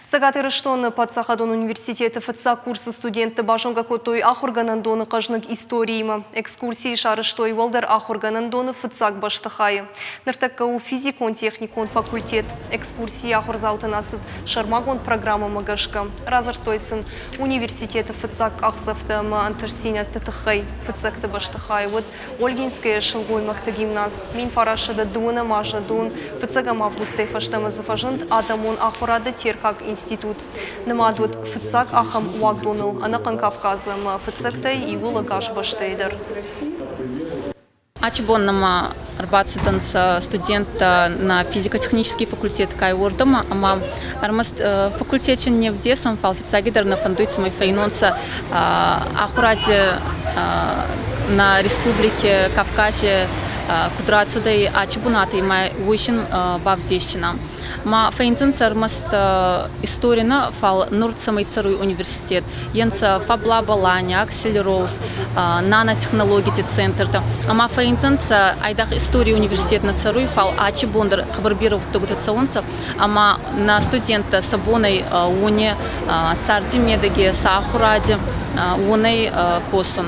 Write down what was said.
Сагатыры штоны Патсахадон университеті ФЦА курсы студенті башынға көтой ахурганын доны қажнық историймі. Экскурсии шарыштой волдар ахурганын доны ФЦАк баштықайы. Ныртаккау физикон техникон факультет. Экскурсии ахурзаутын асып шармагон программа мағашқа. Разыртойсын университеті ФЦАк ақсафты ма антырсинят тытықай. ФЦАкты баштықайы. Вот Ольгинская шылгоймақты гимназ. Мен фарашыда дуына мажы дун. ФЦАгам августай фаштамы зафажынд адамон ахурады теркак институт. Намадут ФЦАк ахам уагдоныл. Анақын Кавказым ФЦАкты и улагаш баштайдыр. Ачибоннама арбатсыданца студента на физико-технический факультет кайордама, ама армаст факультетчен не в десом фалфицагидер на фандуйцам и фейнонца ахураде на республике Кавказе кудрацыдай ачибунаты май уйшин бавдещина. Ма фейнцинца армаст историна фал Нурцамай царуй университет, янца фабла баланя, Аксель Роуз, нанотехнологии центр. Ама фейнцинца айдах истории университет на царуй фал ачи бондар хабарбиров тогутационца, ама на студента сабоной уни царди медаги сахуради уной посун.